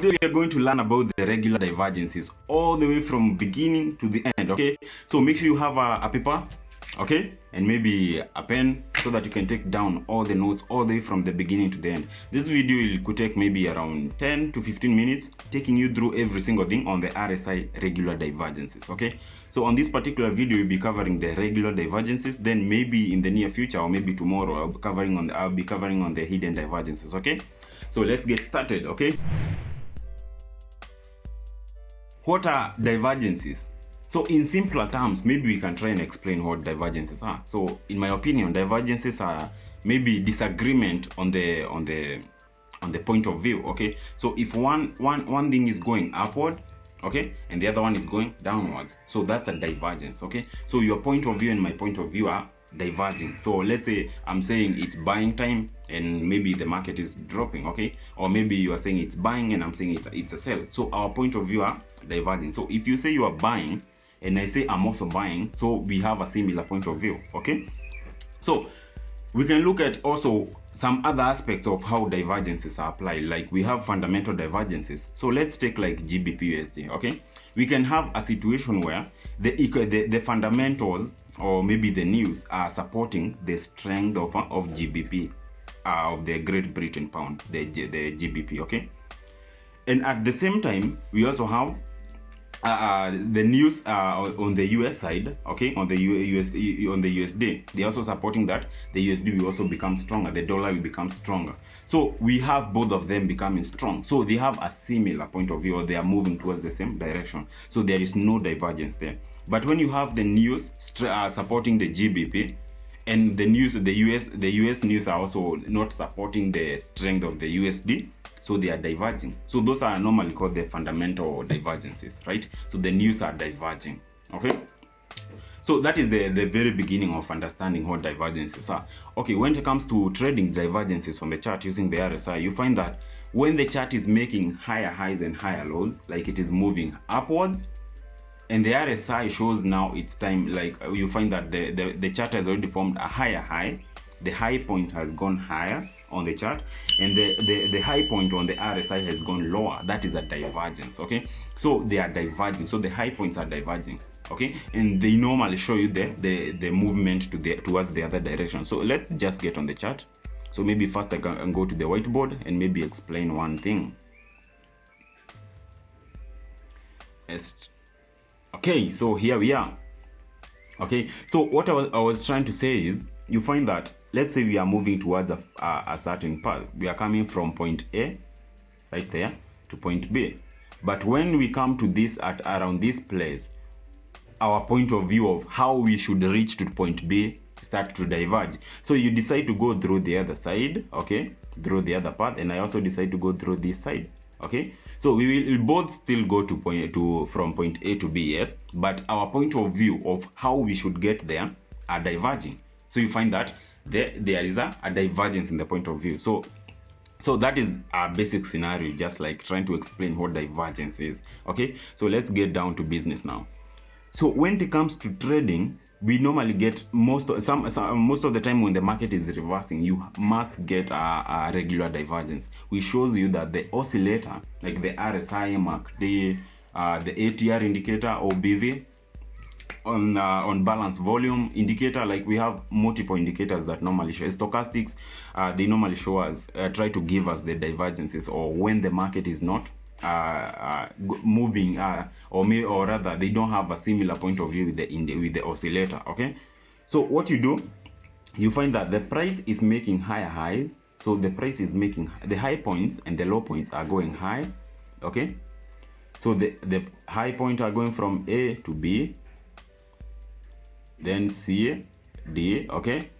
today we are going to learn about the regular divergences all the way from beginning to the end. Okay, so make sure you have a paper, okay, and maybe a pen so that you can take down all the notes all the way from the beginning to the end. This video could take maybe around 10 to 15 minutes, taking you through every single thing on the RSI regular divergences. Okay, so on this particular video we'll be covering the regular divergences, then maybe in the near future or maybe tomorrow I'll be covering on the hidden divergences. Okay, so let's get started. Okay, what are divergences? So in simpler terms, maybe we can try and explain what divergences are. So in my opinion, divergences are maybe disagreement on the point of view. Okay, so if one thing is going upward, okay, and the other one is going downwards, so that's a divergence. Okay, so your point of view and my point of view are diverging. So let's say I'm saying it's buying time and maybe the market is dropping, okay, or maybe you are saying it's buying and I'm saying it's a sell. So our point of view are diverging. So if you say you are buying and I say I'm also buying, so we have a similar point of view. Okay, so we can look at also some other aspects of how divergences are applied. Like we have fundamental divergences. So let's take like GBP USD. Okay, we can have a situation where the fundamentals or maybe the news are supporting the strength of GBP, of the Great Britain pound, the GBP. Okay, and at the same time we also have the news on the US side, okay, on the USD, they're also supporting that the USD will also become stronger, the dollar will become stronger. So we have both of them becoming strong. So they have a similar point of view, or they are moving towards the same direction. So there is no divergence there. But when you have the news supporting the GBP, and the US news are also not supporting the strength of the USD, so they are diverging. So those are normally called the fundamental divergences, right? So the news are diverging. Okay, so that is the very beginning of understanding what divergences are. Okay, when it comes to trading divergences on the chart using the RSI, you find that when the chart is making higher highs and higher lows, like it is moving upwards, and the RSI shows now it's time, like you find that the chart has already formed a higher high, the high point has gone higher on the chart, and the high point on the RSI has gone lower. That is a divergence. Okay, so they are diverging, so the high points are diverging. Okay, and they normally show you the movement towards the other direction. So let's just get on the chart. So maybe first I can go to the whiteboard and maybe explain one thing. Okay, so here we are. Okay, so what I was trying to say is, you find that let's say we are moving towards a certain path. We are coming from point A right there to point B, but when we come to this at around this place, our point of view of how we should reach to point B start to diverge. So you decide to go through the other side, okay, through the other path, and I also decide to go through this side. Okay, so we will both still go from point A to B, yes, but our point of view of how we should get there are diverging. So you find that there is a divergence in the point of view. So that is a basic scenario, just like trying to explain what divergence is. Okay, so let's get down to business now. So when it comes to trading, we normally get most of the time when the market is reversing, you must get a regular divergence, which shows you that the oscillator, like the RSI, MACD, the ATR indicator or BV, on balance volume indicator, like we have multiple indicators that normally show stochastics. They normally show us, try to give us the divergences, or when the market is not moving, or rather they don't have a similar point of view with the oscillator. Okay, so what you do, you find that the price is making higher highs, so the price is making the high points and the low points are going high. Okay, so the high point are going from A to B, then C, D, okay,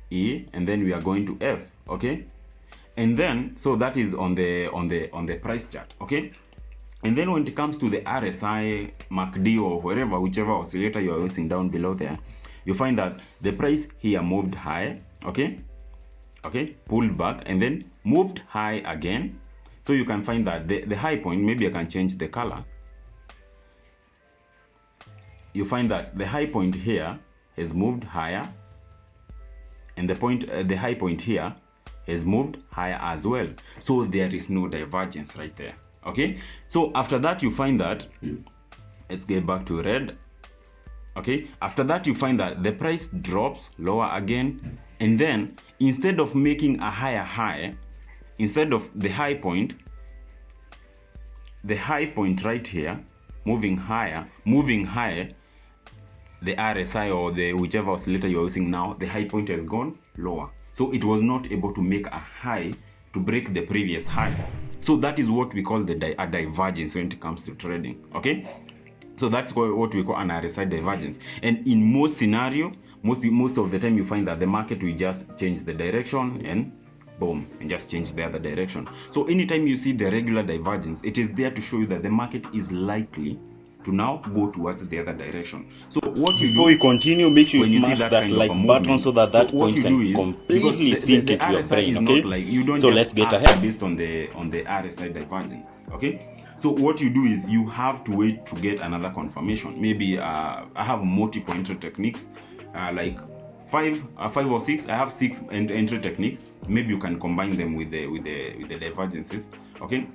E, and then we are going to F. Okay, and then so that is on the price chart. Okay, and then when it comes to the RSI, MACD, or wherever, whichever oscillator you are using down below there, you find that the price here moved high, okay, pulled back and then moved high again. So you can find that the high point, maybe I can change the color. You find that the high point here has moved higher, and the high point here has moved higher as well. So there is no divergence right there. Okay, so after that you find that, let's get back to red. Okay, after that you find that the price drops lower again, and then instead of making a higher high, instead of the high point right here moving higher, the RSI or the whichever oscillator you're using now, the high point has gone lower, so it was not able to make a high to break the previous high. So that is what we call a divergence when it comes to trading. Okay, so that's what we call an RSI divergence. And in most scenario, most of the time you find that the market will just change the direction and boom, and just change the other direction. So anytime you see the regular divergence, it is there to show you that the market is likely to now go towards the other direction. So what you before do, we continue, make sure you smash that like button so that point can completely sink into your brain. Okay, like, you don't so just let's get ahead based on the RSI divergence. Okay, so what you do is you have to wait to get another confirmation. Maybe I have multiple entry techniques, like five or six. I have 6 entry techniques. Maybe you can combine them with the divergences. Okay,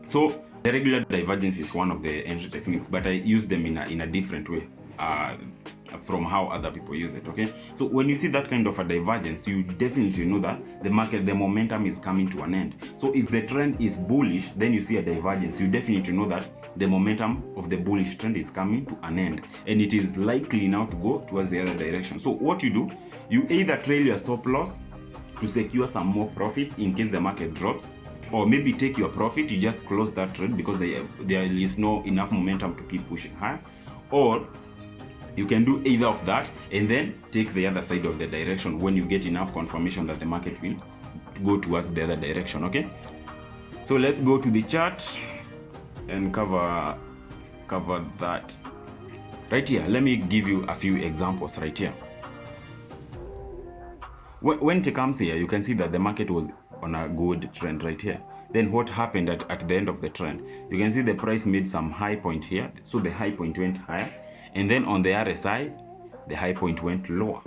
so the regular divergence is one of the entry techniques, but I use them in a different way from how other people use it. Okay, so when you see that kind of a divergence, you definitely know that the momentum is coming to an end. So if the trend is bullish, then you see a divergence, you definitely know that the momentum of the bullish trend is coming to an end, and it is likely now to go towards the other direction. So what you do, you either trail your stop loss to secure some more profit in case the market drops, or maybe take your profit, you just close that trade because there is no enough momentum to keep pushing higher. Or you can do either of that and then take the other side of the direction when you get enough confirmation that the market will go towards the other direction. Okay, so let's go to the chart and cover that right here. Let me give you a few examples right here. When it comes here, you can see that the market was on a good trend right here. Then what happened at the end of the trend, you can see the price made some high point here, so the high point went higher, and then on the RSI the high point went lower.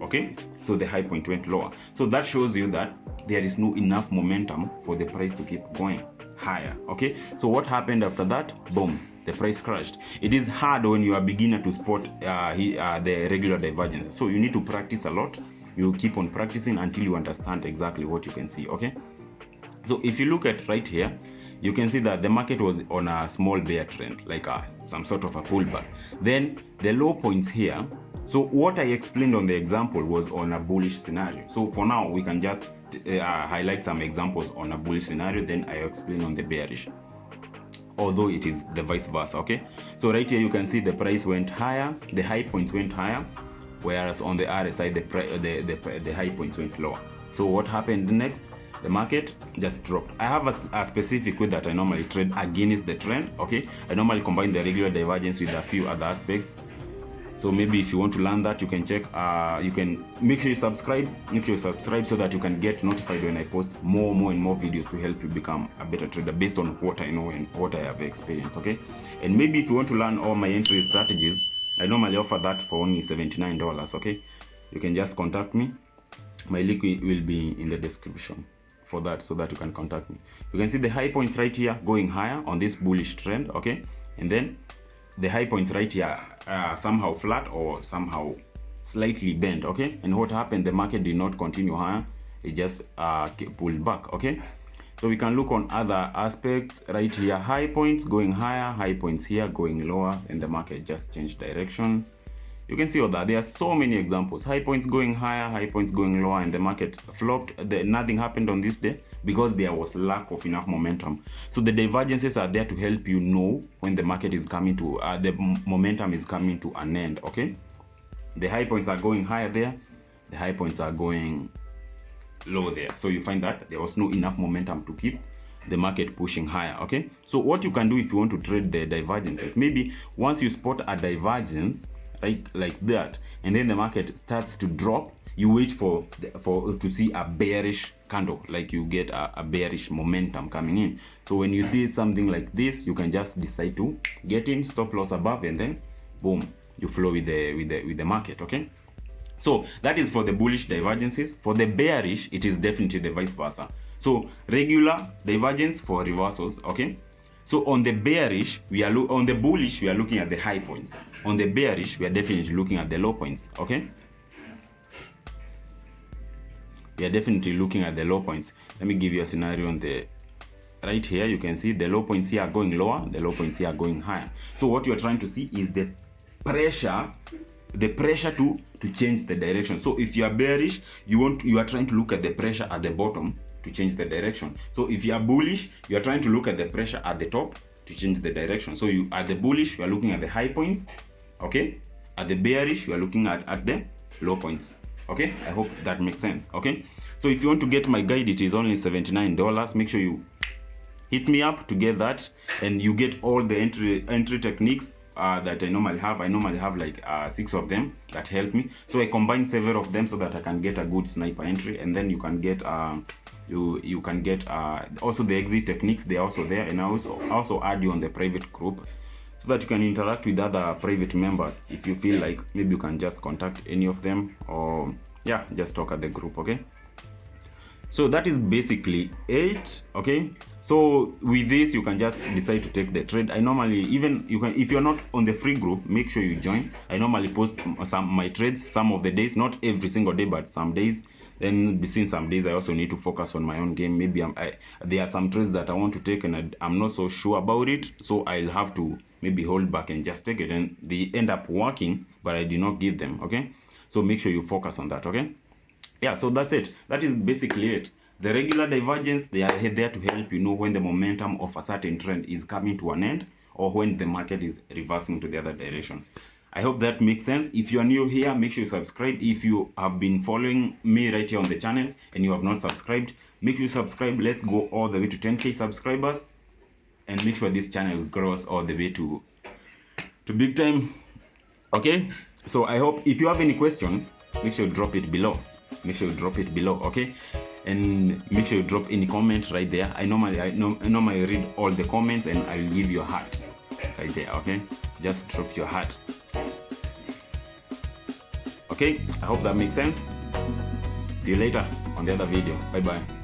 Okay, so the high point went lower, so that shows you that there is no enough momentum for the price to keep going higher. Okay, so what happened after that? Boom, the price crashed. It is hard when you are beginner to spot the regular divergence, so you need to practice a lot. You keep on practicing until you understand exactly what you can see. Okay, so if you look at right here, you can see that the market was on a small bear trend, like some sort of a pullback. Then the low points here, so what I explained on the example was on a bullish scenario. So for now we can just highlight some examples on a bullish scenario, then I explain on the bearish, although it is the vice versa. Okay, so right here you can see the price went higher, the high points went higher, whereas on the RSI the high points went lower. So what happened next? The market just dropped. I have a specific way that I normally trade against the trend. Okay, I normally combine the regular divergence with a few other aspects. So maybe if you want to learn that, you can check, you can make sure you subscribe so that you can get notified when I post more and more videos to help you become a better trader based on what I know and what I have experienced. Okay, and maybe if you want to learn all my entry strategies, I normally offer that for only $79. Okay, you can just contact me. My link will be in the description for that, so that you can contact me. You can see the high points right here going higher on this bullish trend. Okay, and then the high points right here somehow flat or somehow slightly bent. Okay, and what happened? The market did not continue higher, it just pulled back. Okay, so we can look on other aspects right here. High points going higher, high points here going lower, and the market just changed direction. You can see all that. There are so many examples. High points going higher, high points going lower, and the market flopped. Nothing happened on this day because there was lack of enough momentum. So the divergences are there to help you know when the market is coming to the momentum is coming to an end. Okay, the high points are going higher there, the high points are going low there. So you find that there was no enough momentum to keep the market pushing higher. Okay, so what you can do if you want to trade the divergences, maybe once you spot a divergence like that, and then the market starts to drop, you wait for to see a bearish candle, like you get a bearish momentum coming in. So when you see something like this, you can just decide to get in, stop loss above, and then boom, you flow with the market. Okay, So that is for the bullish divergences. For the bearish, it is definitely the vice versa. So regular divergence for reversals. Okay, so on the bearish on the bullish we are looking at the high points. On the bearish we are definitely looking at the low points. Okay, we are definitely looking at the low points. Let me give you a scenario on the right here. You can see the low points here are going lower, the low points here are going higher. So what you are trying to see is the pressure to change the direction. So if you are bearish, you are trying to look at the pressure at the bottom to change the direction. So if you are bullish, you are trying to look at the pressure at the top to change the direction. So you at the bullish, you are looking at the high points. Okay, at the bearish, you are looking at the low points. Okay, I hope that makes sense. Okay, so if you want to get my guide, it is only $79. Make sure you hit me up to get that, and you get all the entry techniques that I normally have. I normally have like 6 of them that help me. So I combine several of them so that I can get a good sniper entry, and then you can get you can get also the exit techniques. They are also there, and I also add you on the private group so that you can interact with other private members. If you feel like maybe you can just contact any of them, or yeah, just talk at the group. Okay, so that is basically it. Okay, so with this you can just decide to take the trade. I normally, even you can, if you're not on the free group, make sure you join. I normally post my trades some of the days, not every single day, but some days. Then between some days I also need to focus on my own game. Maybe there are some trades that I want to take and I'm not so sure about it, so I'll have to maybe hold back and just take it, and they end up working but I did not give them. Okay, so make sure you focus on that. Okay, yeah, so that's it. That is basically it. The regular divergence, they are there to help you know when the momentum of a certain trend is coming to an end, or when the market is reversing to the other direction. I hope that makes sense. If you are new here, make sure you subscribe. If you have been following me right here on the channel and you have not subscribed, make sure you subscribe. Let's go all the way to 10K subscribers, and make sure this channel grows all the way to big time. Okay, so I hope if you have any questions, make sure you drop it below. Make sure you drop it below. Okay, and make sure you drop any comment right there. I normally read all the comments, and I'll give you a heart right there. Okay, just drop your heart. Okay, I hope that makes sense. See you later on the other video. Bye bye.